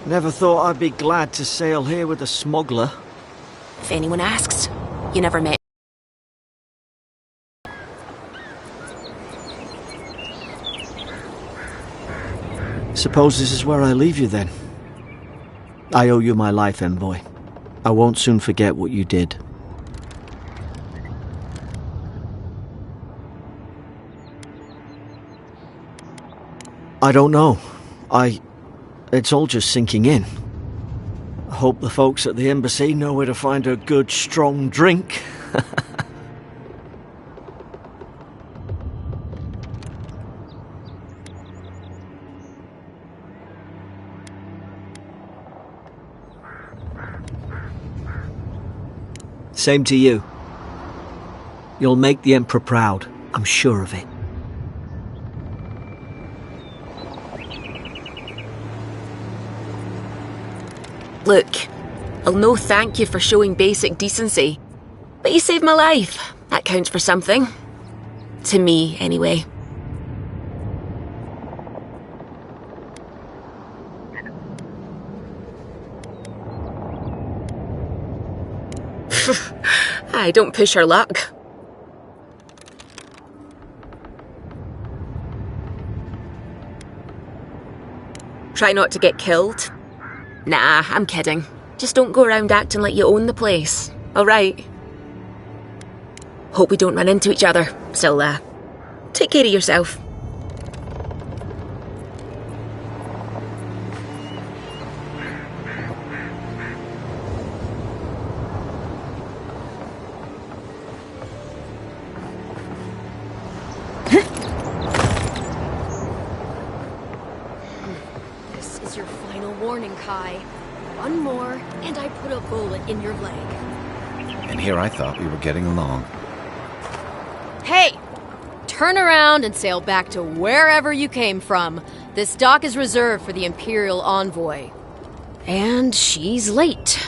Never thought I'd be glad to sail here with a smuggler. If anyone asks, you never met. Suppose this is where I leave you then. I owe you my life, envoy. I won't soon forget what you did. I don't know. It's all just sinking in. I hope the folks at the embassy know where to find a good, strong drink. Same to you. You'll make the Emperor proud, I'm sure of it. Look, I'll no thank you for showing basic decency, but you saved my life. That counts for something. To me, anyway. Aye, don't push our luck. Try not to get killed. Nah, I'm kidding. Just don't go around acting like you own the place, alright? Hope we don't run into each other, so take care of yourself. This is your final warning, Kai. One more, and I put a bullet in your leg. And here I thought we were getting along. Hey! Turn around and sail back to wherever you came from. This dock is reserved for the Imperial Envoy. And she's late.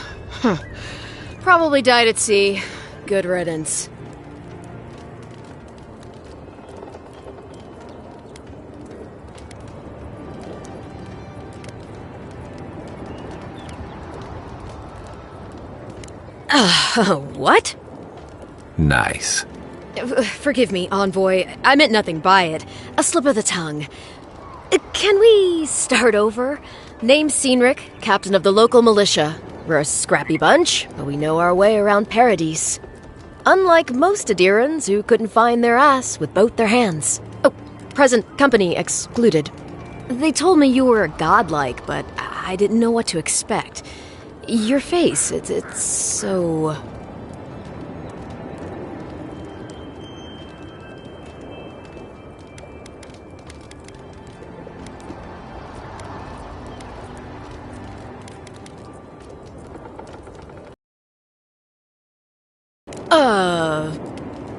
Probably died at sea. Good riddance. What? Nice. Forgive me, Envoy. I meant nothing by it. A slip of the tongue. Can we start over? Name's Cynric, captain of the local militia. We're a scrappy bunch, but we know our way around Paradise. Unlike most Adirans who couldn't find their ass with both their hands. Oh, present company excluded. They told me you were godlike, but I didn't know what to expect. Your face, it's so...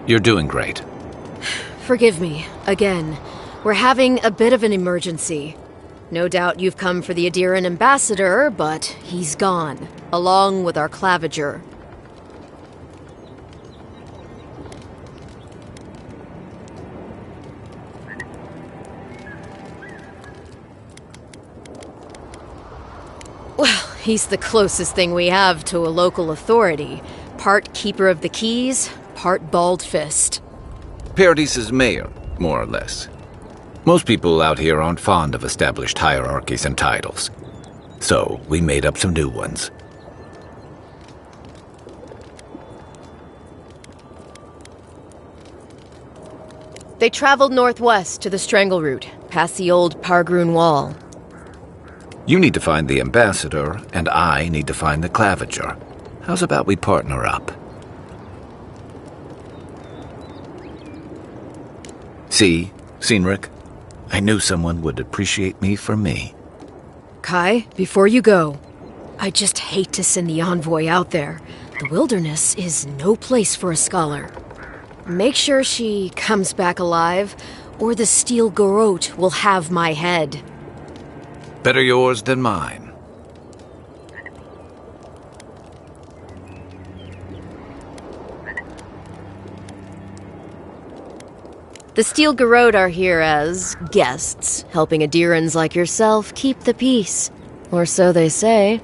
You're doing great. Forgive me, again. We're having a bit of an emergency. No doubt you've come for the Adiran ambassador, but he's gone, along with our claviger. Well, he's the closest thing we have to a local authority. Part keeper of the keys, part bald fist. Paradise's mayor, more or less. Most people out here aren't fond of established hierarchies and titles. So, we made up some new ones. They traveled northwest to the Strangle Route, past the old Pargroon Wall. You need to find the ambassador, and I need to find the claviger. How's about we partner up? See, Cynric? I knew someone would appreciate me for me. Kai, before you go, I just hate to send the envoy out there. The wilderness is no place for a scholar. Make sure she comes back alive, or the steel garrote will have my head. Better yours than mine. The Steel Garrote are here as guests, helping Adirans like yourself keep the peace. Or so they say.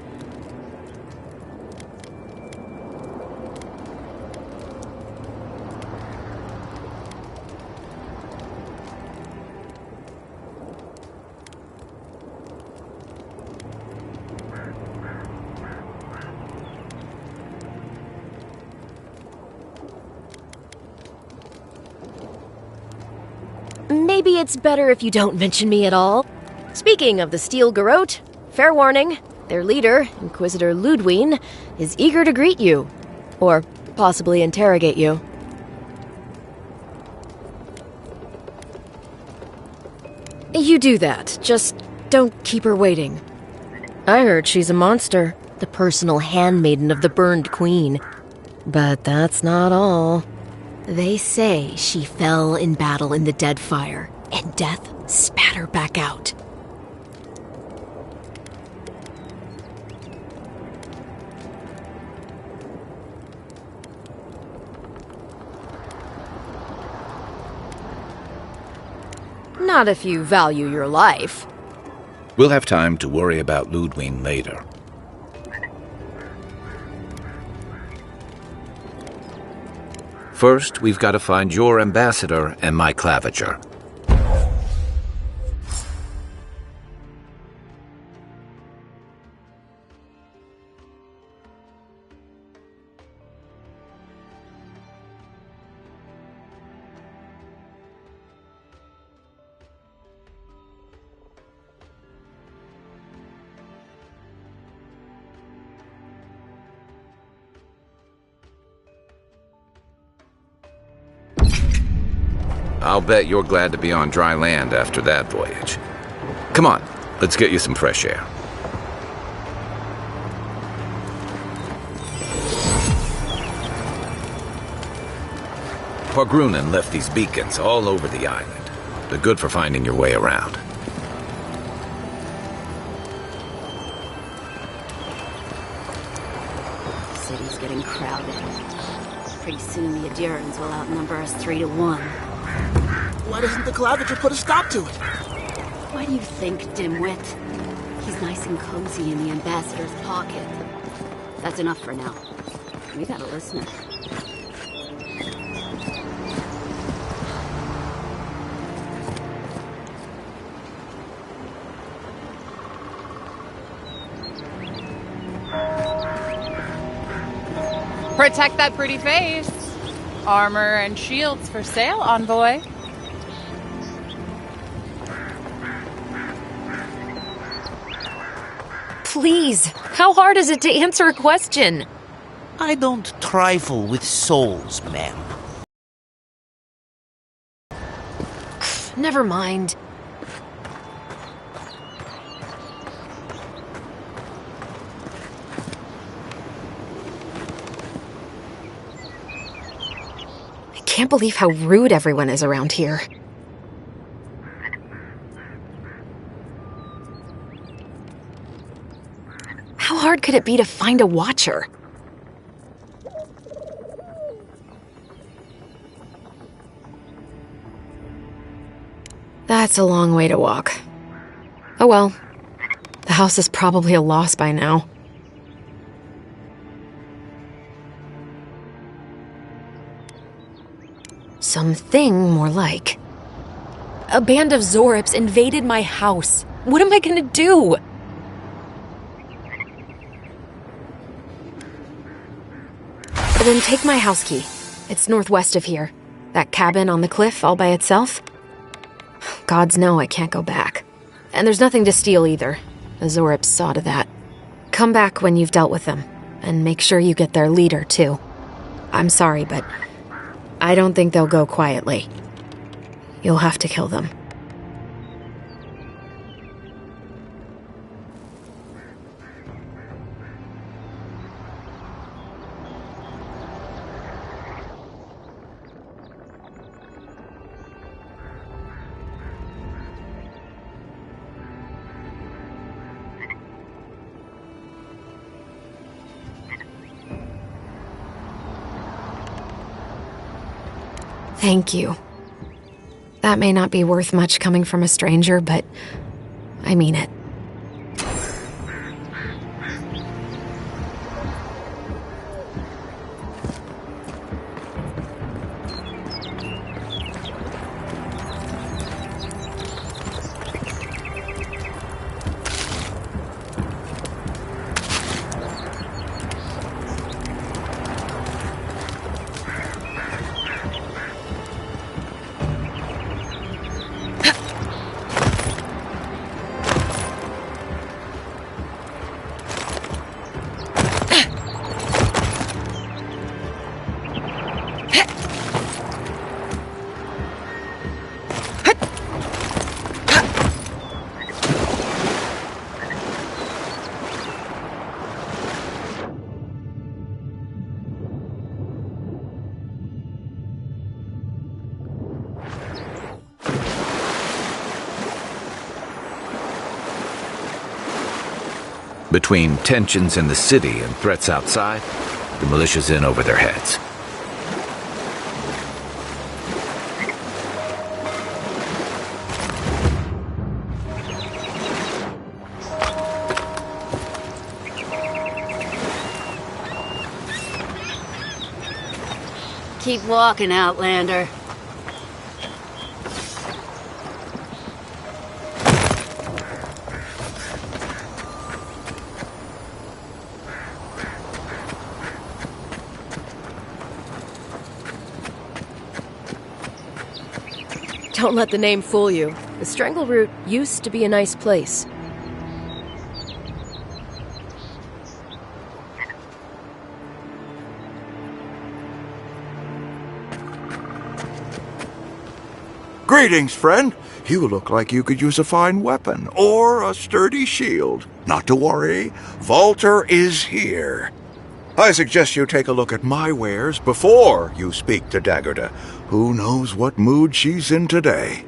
Maybe it's better if you don't mention me at all. Speaking of the Steel Garrote, fair warning, their leader, Inquisitor Ludwine, is eager to greet you. Or possibly interrogate you. You do that, just don't keep her waiting. I heard she's a monster, the personal handmaiden of the Burned Queen. But that's not all. They say she fell in battle in the Deadfire, and death spat her back out. Not if you value your life. We'll have time to worry about Ludwine later. First, we've got to find your ambassador and my claviger. I'll bet you're glad to be on dry land after that voyage. Come on, let's get you some fresh air. Pargrunen left these beacons all over the island. They're good for finding your way around. City's getting crowded. Pretty soon the Adurans will outnumber us 3-1. Why doesn't the claviger put a stop to it? Why do you think, dimwit? He's nice and cozy in the ambassador's pocket. That's enough for now. We got a listener. Protect that pretty face. Armor and shields for sale, envoy. Please, how hard is it to answer a question? I don't trifle with souls, ma'am. Never mind. I can't believe how rude everyone is around here. How hard could it be to find a watcher? That's a long way to walk. Oh well. The house is probably a loss by now. Something more like. A band of Zorips invaded my house. What am I gonna do? Then take my house key. It's northwest of here. That cabin on the cliff all by itself. Gods know I can't go back. And there's nothing to steal either. The Zorips saw to that. Come back when you've dealt with them. And make sure you get their leader, too. I'm sorry, but I don't think they'll go quietly. You'll have to kill them. Thank you. That may not be worth much coming from a stranger, but I mean it. Between tensions in the city and threats outside, the militia's in over their heads. Keep walking, Outlander. Don't let the name fool you. The Strangle Root used to be a nice place. Greetings, friend. You look like you could use a fine weapon or a sturdy shield. Not to worry, Volter is here. I suggest you take a look at my wares before you speak to Daggerda. Who knows what mood she's in today?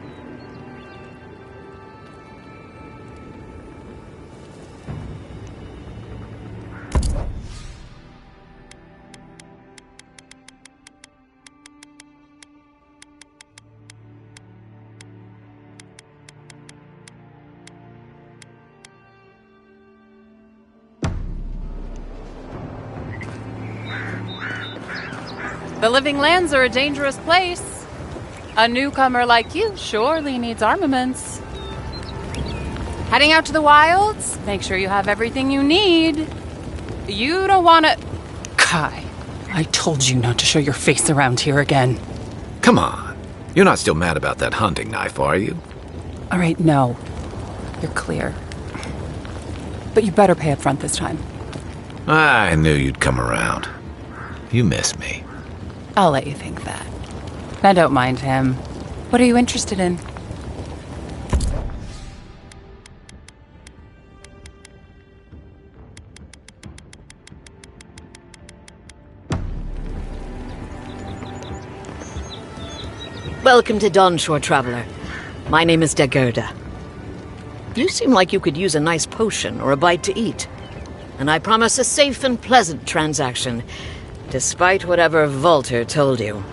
The Living Lands are a dangerous place. A newcomer like you surely needs armaments. Heading out to the wilds? Make sure you have everything you need. You don't want to... Kai, I told you not to show your face around here again. Come on. You're not still mad about that hunting knife, are you? All right, no. You're clear. But you better pay up front this time. I knew you'd come around. You miss me. I'll let you think that. Now don't mind him. What are you interested in? Welcome to Dawnshore, traveler. My name is Daggerda. You seem like you could use a nice potion or a bite to eat. And I promise a safe and pleasant transaction, despite whatever Volter told you.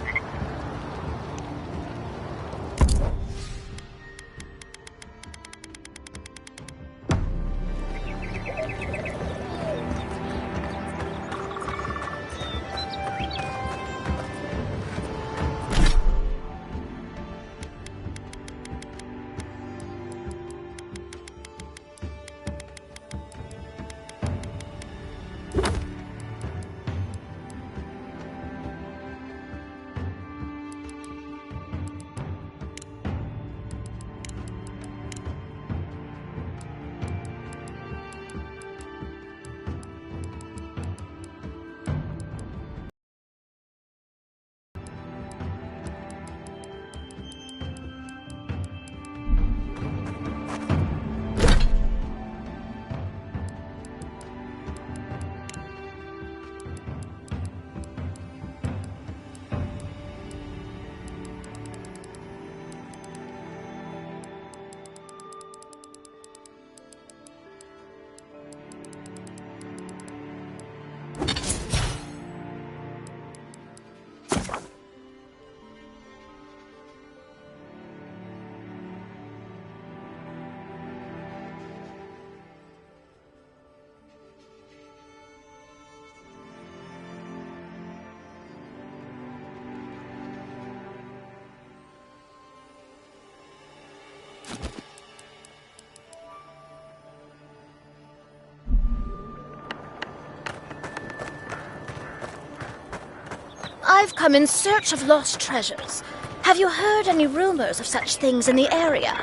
I've come in search of lost treasures. Have you heard any rumors of such things in the area?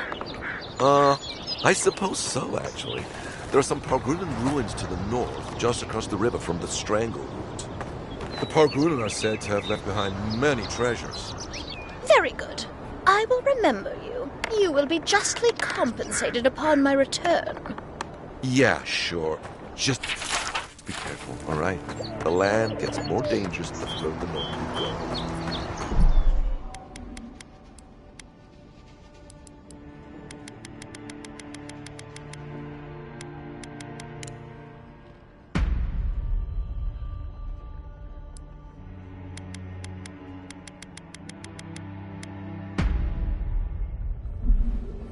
I suppose so, actually. There are some Pargrunan ruins to the north, just across the river from the Strangle Route. The Pargrunan are said to have left behind many treasures. Very good. I will remember you. You will be justly compensated upon my return. Yeah, sure. Just be careful, all right? The land gets more dangerous the further north you go.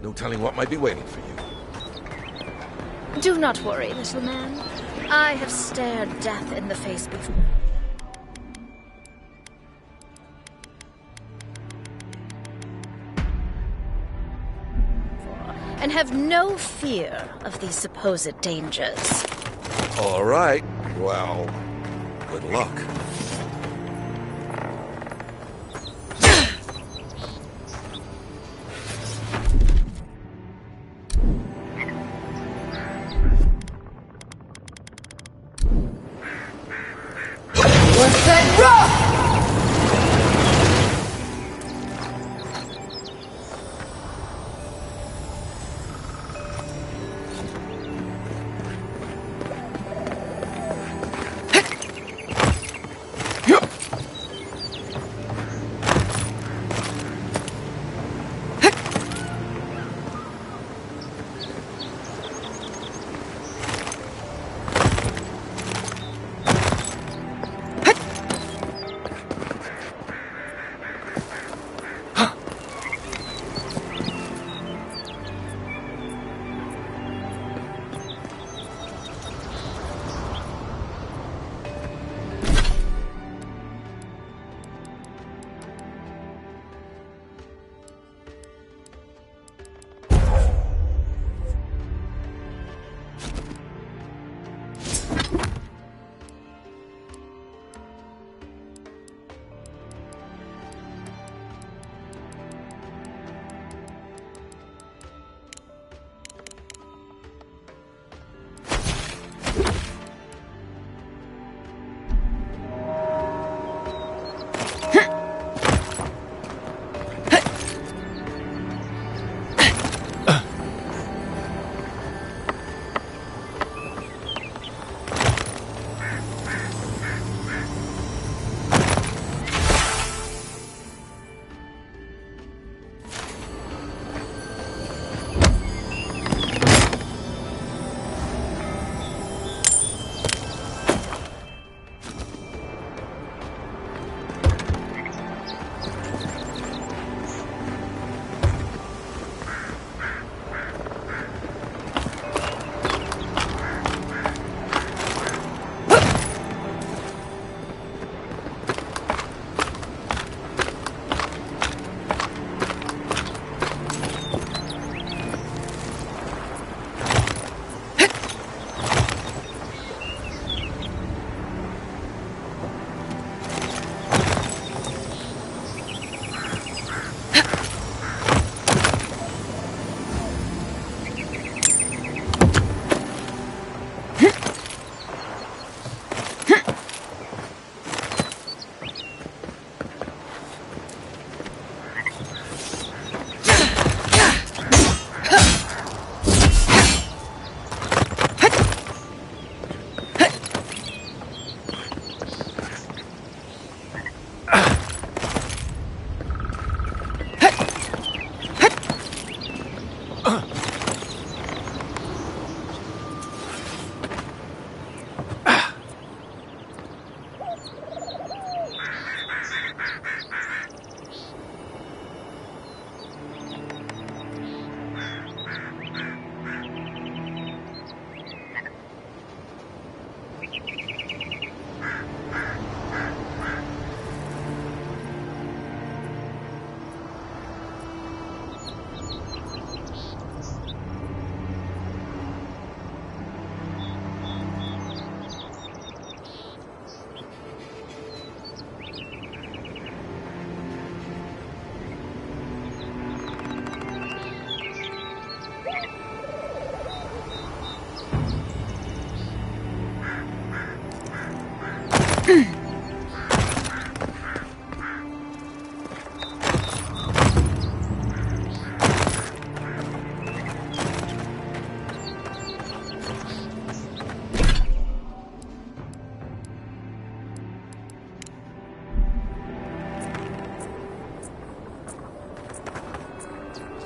No telling what might be waiting for you. Do not worry, little man. I have stared death in the face before. And have no fear of these supposed dangers. All right. Well, good luck. What's that rock?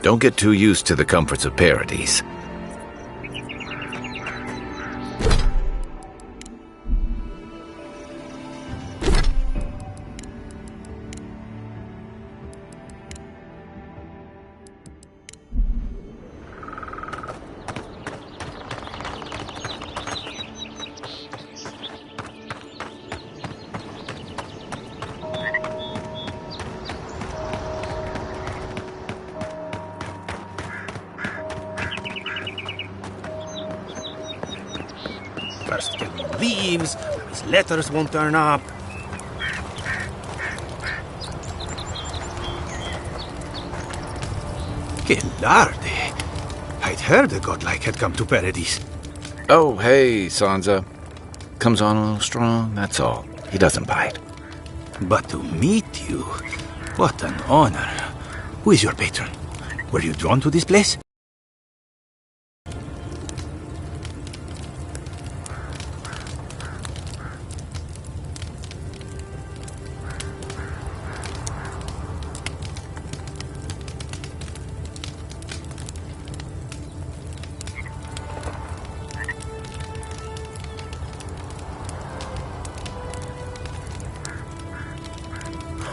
Don't get too used to the comforts of Paradise. First Kelvin leaves, his letters won't turn up. Que larde! I'd heard a godlike had come to Paradise. Oh, hey, Sansa. Comes on a little strong, that's all. He doesn't bite. But to meet you, what an honor. Who is your patron? Were you drawn to this place?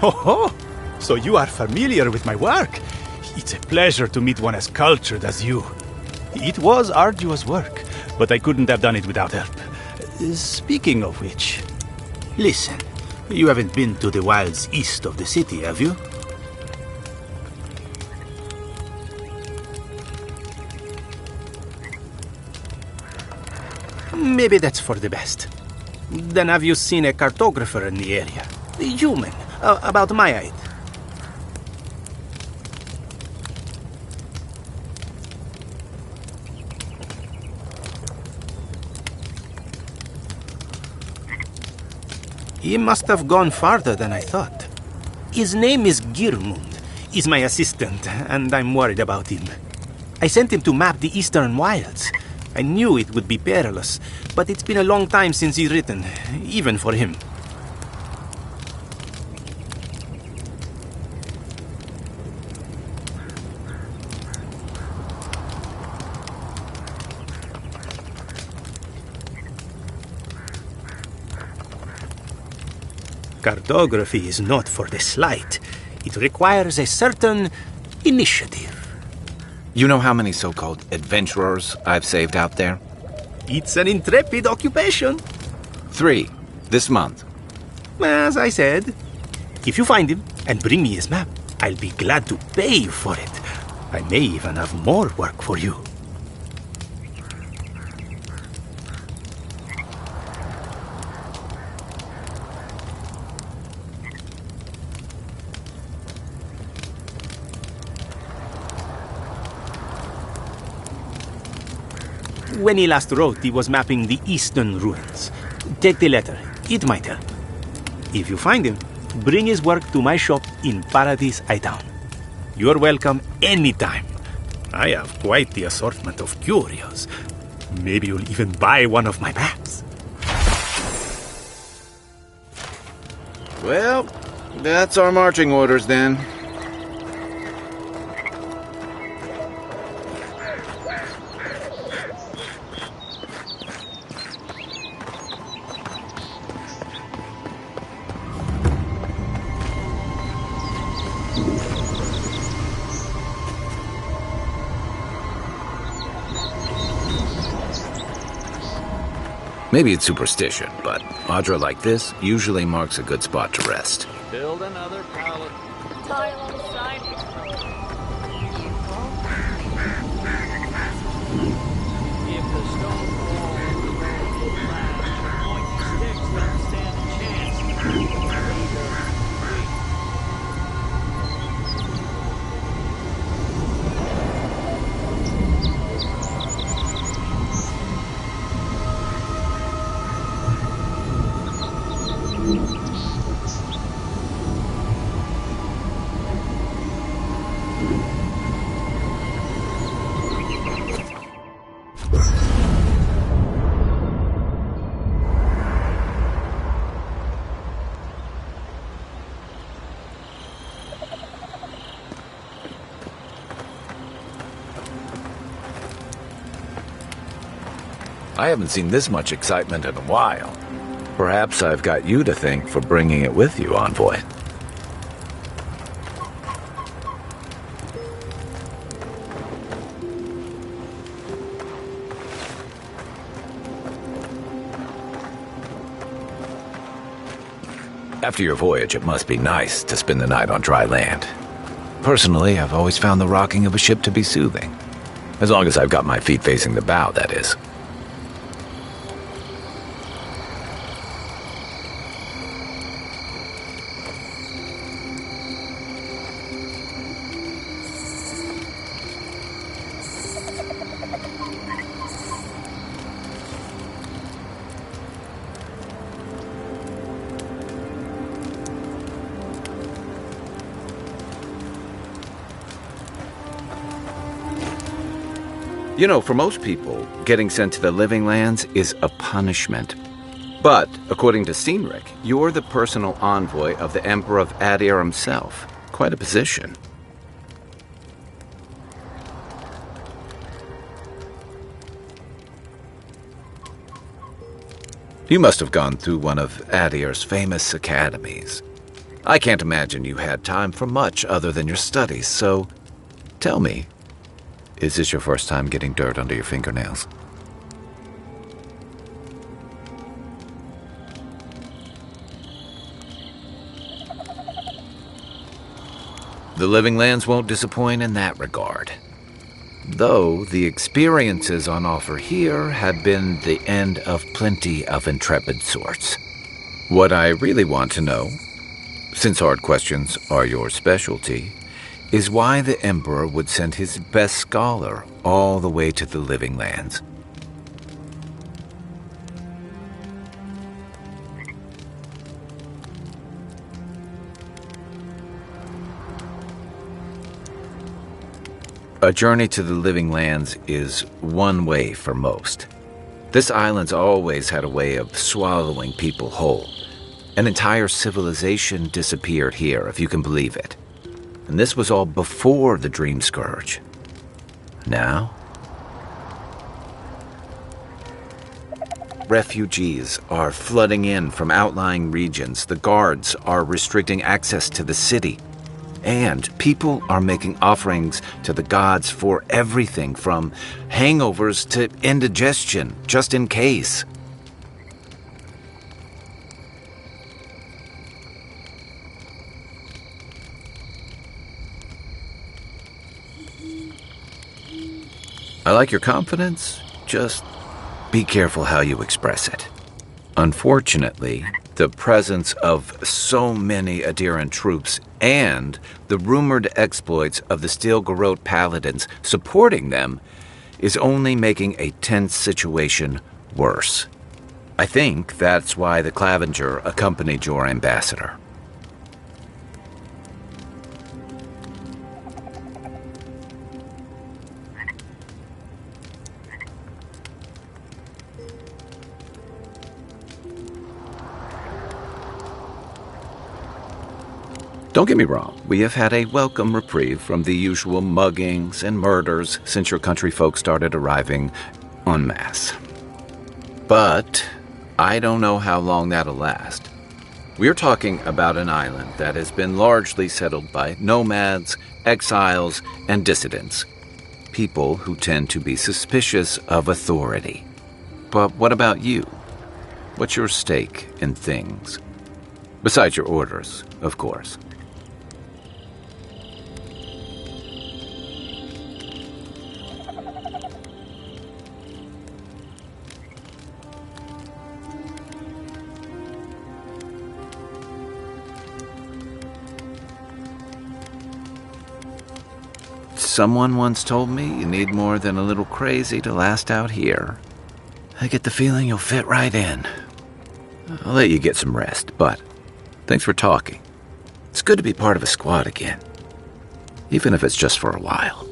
Oh, so you are familiar with my work. It's a pleasure to meet one as cultured as you. It was arduous work, but I couldn't have done it without help. Speaking of which, listen, you haven't been to the wilds east of the city, have you? Maybe that's for the best. Then have you seen a cartographer in the area? A human, about my height. He must have gone farther than I thought. His name is Girmund. He's my assistant, and I'm worried about him. I sent him to map the eastern wilds. I knew it would be perilous, but it's been a long time since he's written, even for him. Cartography is not for the slight. It requires a certain initiative. You know how many so-called adventurers I've saved out there? It's an intrepid occupation. 3, this month. As I said, if you find him and bring me his map, I'll be glad to pay you for it. I may even have more work for you. When he last wrote, he was mapping the eastern ruins. Take the letter. It might help. If you find him, bring his work to my shop in Paradise Hightown. You're welcome anytime. I have quite the assortment of curios. Maybe you'll even buy one of my maps. Well, that's our marching orders then. Maybe it's superstition, but Audra like this usually marks a good spot to rest. Build another pallet. Tile on the side. If the stone wall and the roads will last, pointy sticks don't stand a chance. I haven't seen this much excitement in a while. Perhaps I've got you to thank for bringing it with you, Envoy. After your voyage, it must be nice to spend the night on dry land. Personally, I've always found the rocking of a ship to be soothing. As long as I've got my feet facing the bow, that is. You know, for most people, getting sent to the Living Lands is a punishment. But, according to Cynric, you're the personal envoy of the Emperor of Adir himself. Quite a position. You must have gone through one of Adir's famous academies. I can't imagine you had time for much other than your studies, so tell me, is this your first time getting dirt under your fingernails? The Living Lands won't disappoint in that regard. Though the experiences on offer here have been the end of plenty of intrepid sorts. What I really want to know, since hard questions are your specialty, is why the Emperor would send his best scholar all the way to the Living Lands. A journey to the Living Lands is one way for most. This island's always had a way of swallowing people whole. An entire civilization disappeared here, if you can believe it. And this was all before the Dream Scourge. Now, refugees are flooding in from outlying regions. The guards are restricting access to the city. And people are making offerings to the gods for everything from hangovers to indigestion, just in case. I like your confidence, just be careful how you express it. Unfortunately, the presence of so many Adiran troops and the rumored exploits of the Steel Garrote paladins supporting them is only making a tense situation worse. I think that's why the Clavenger accompanied your ambassador. Don't get me wrong, we have had a welcome reprieve from the usual muggings and murders since your country folk started arriving en masse. But I don't know how long that'll last. We're talking about an island that has been largely settled by nomads, exiles, and dissidents. People who tend to be suspicious of authority. But what about you? What's your stake in things? Besides your orders, of course. Someone once told me you need more than a little crazy to last out here. I get the feeling you'll fit right in. I'll let you get some rest, but thanks for talking. It's good to be part of a squad again, even if it's just for a while.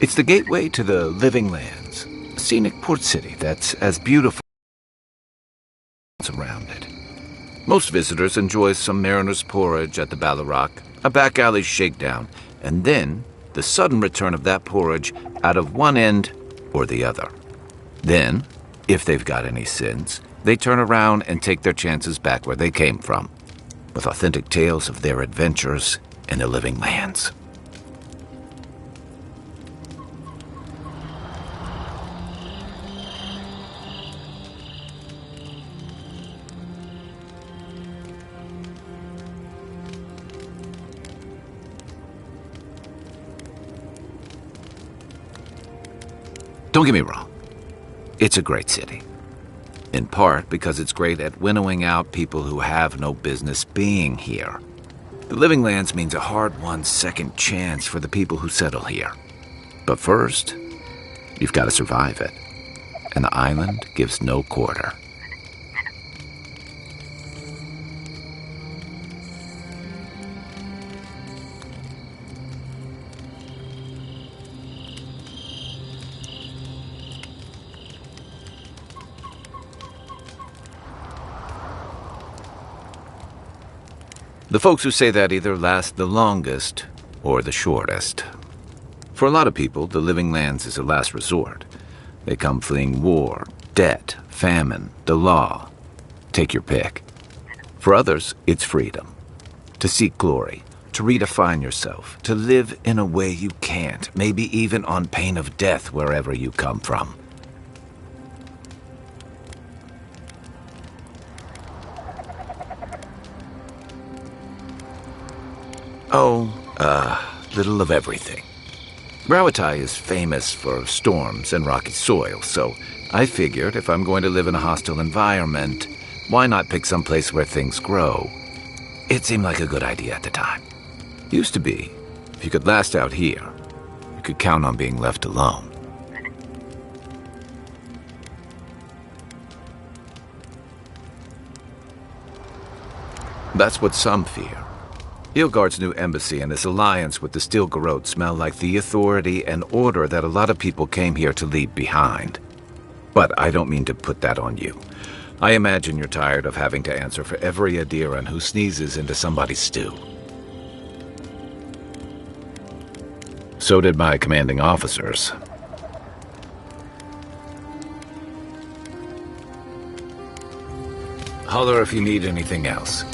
It's the gateway to the Living Lands, a scenic port city that's as beautiful around it. Most visitors enjoy some mariner's porridge at the Ballarrock, a back alley shakedown, and then the sudden return of that porridge out of one end or the other. Then, if they've got any sins, they turn around and take their chances back where they came from, with authentic tales of their adventures in the Living Lands. Don't get me wrong, it's a great city. In part because it's great at winnowing out people who have no business being here. The Living Lands means a hard-won second chance for the people who settle here. But first, you've got to survive it. And the island gives no quarter. The folks who say that either last the longest or the shortest. For a lot of people, the Living Lands is a last resort. They come fleeing war, debt, famine, the law. Take your pick. For others, it's freedom. To seek glory, to redefine yourself, to live in a way you can't, maybe even on pain of death wherever you come from. Little of everything. Rawatai is famous for storms and rocky soil, so I figured if I'm going to live in a hostile environment, why not pick some place where things grow? It seemed like a good idea at the time. Used to be. If you could last out here, you could count on being left alone. That's what some fear. Ilgard's new embassy and his alliance with the Stilgarrote smell like the authority and order that a lot of people came here to leave behind. But I don't mean to put that on you. I imagine you're tired of having to answer for every Adiran who sneezes into somebody's stew. So did my commanding officers. Holler if you need anything else.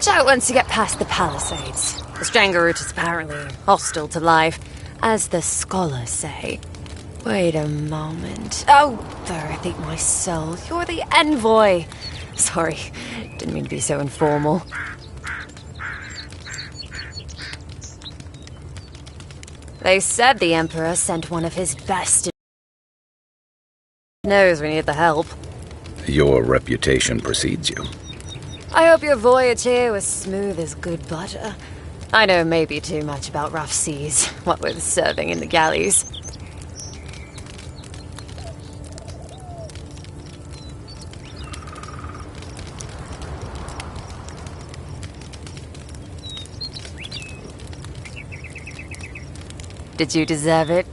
Watch out once you get past the palisades. The Strangle Root is apparently hostile to life, as the scholars say. Wait a moment. Oh, there, I think my soul. You're the envoy. Sorry, didn't mean to be so informal. They said the Emperor sent one of his best. Knows we need the help. Your reputation precedes you. I hope your voyage here was smooth as good butter. I know maybe too much about rough seas, what with serving in the galleys. Did you deserve it?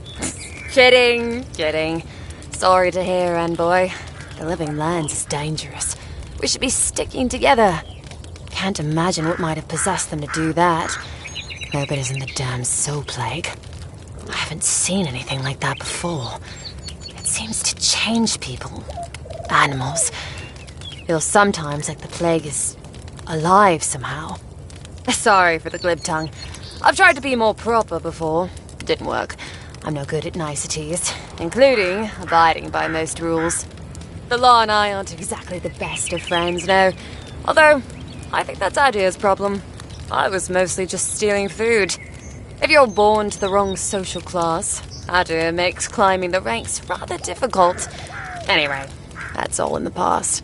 Kidding. Sorry to hear, envoy. The living lands is dangerous. We should be sticking together. Can't imagine what might have possessed them to do that. Hope it isn't the damn soul plague. I haven't seen anything like that before. It seems to change people. Animals. Feels sometimes like the plague is alive somehow. Sorry for the glib tongue. I've tried to be more proper before. Didn't work. I'm no good at niceties, including abiding by most rules. The law and I aren't exactly the best of friends, no. Although, I think that's Adia's problem. I was mostly just stealing food. If you're born to the wrong social class, Adia makes climbing the ranks rather difficult. Anyway, that's all in the past.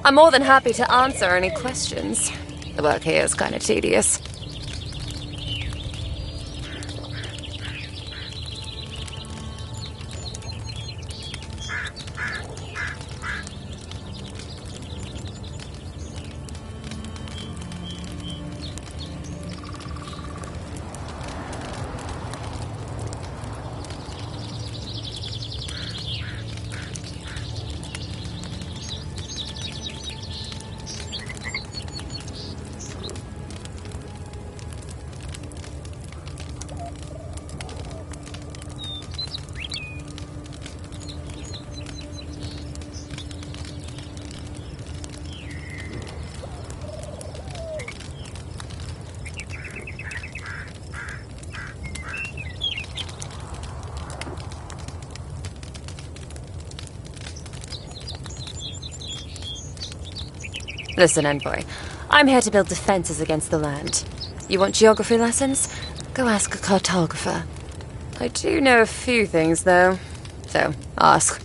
I'm more than happy to answer any questions. The work here is kind of tedious. Listen, Envoy. I'm here to build defenses against the land. You want geography lessons? Go ask a cartographer. I do know a few things, though. So, ask.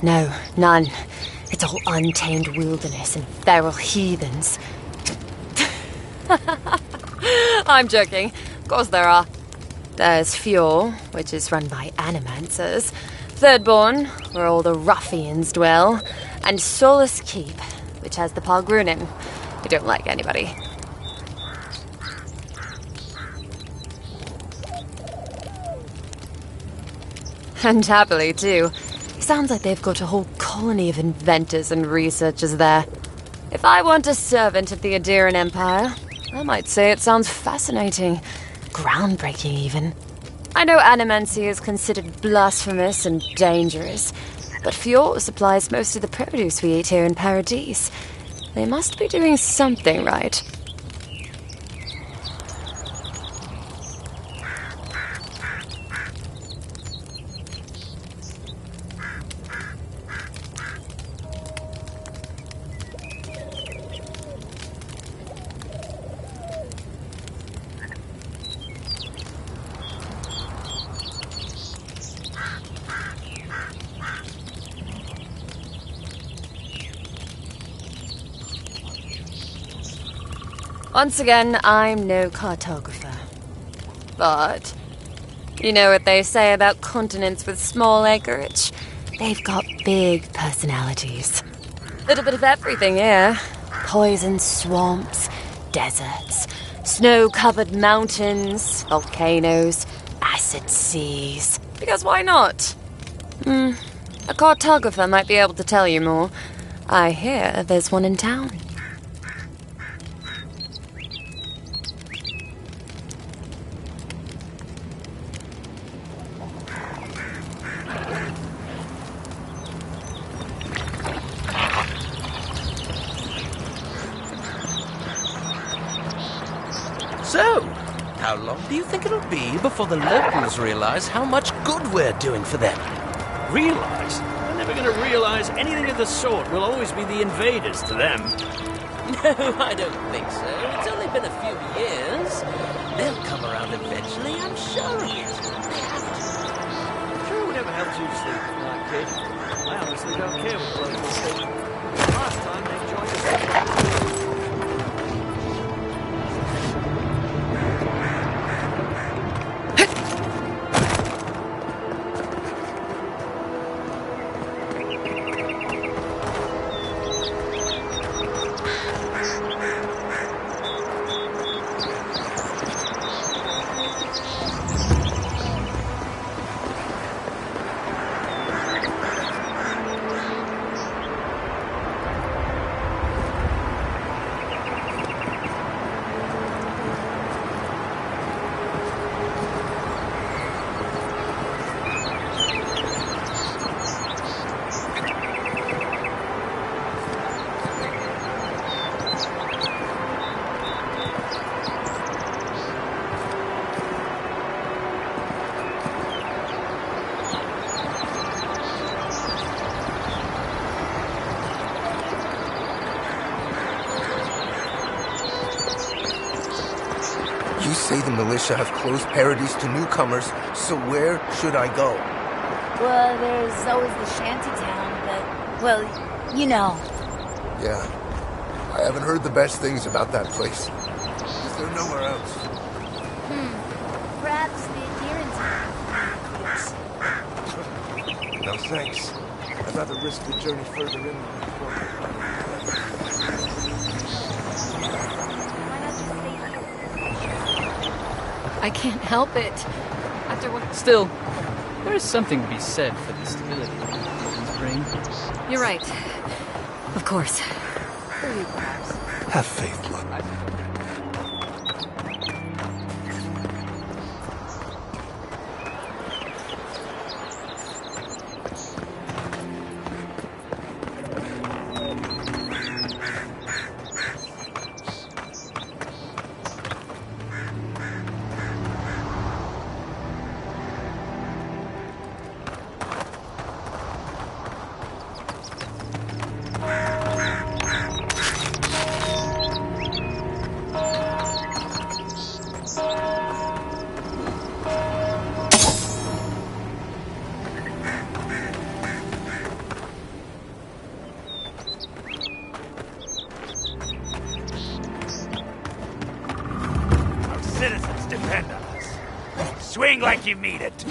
No, none. It's all untamed wilderness and feral heathens. I'm joking. Of course there are. There's Fjord, which is run by animancers. Thirdborn, where all the ruffians dwell. And Solus Keep, which has the Pargrunin, who don't like anybody. And happily, too. Sounds like they've got a whole colony of inventors and researchers there. If I want a servant of the Adiran Empire, I might say it sounds fascinating. Groundbreaking, even. I know animancy is considered blasphemous and dangerous, but Fjord supplies most of the produce we eat here in Paradise. They must be doing something right. Once again, I'm no cartographer. But you know what they say about continents with small acreage? They've got big personalities. Little bit of everything here. Poison swamps, deserts, snow-covered mountains, volcanoes, acid seas. Because why not? A cartographer might be able to tell you more. I hear there's one in town. So, how long do you think it'll be before the locals realize how much good we're doing for them? Realize? They're never going to realize anything of the sort. We'll always be the invaders to them. No, I don't think so. It's only been a few years. They'll come around eventually, I'm sure of it. Sure, whatever helps you sleep tonight, kid. I honestly don't care what the locals think. Last time they joined us. You say the militia have closed Paradise to newcomers, so where should I go? Well, there's always the shanty town, but, well, you know. Yeah, I haven't heard the best things about that place. Is there nowhere else? Perhaps the Adiran's No thanks. I'd rather risk the journey further in. I can't help it. After what... Still, there is something to be said for the stability of the brain. You're right. Of course. Have faith, love. citizens depend on us. Swing like you mean it.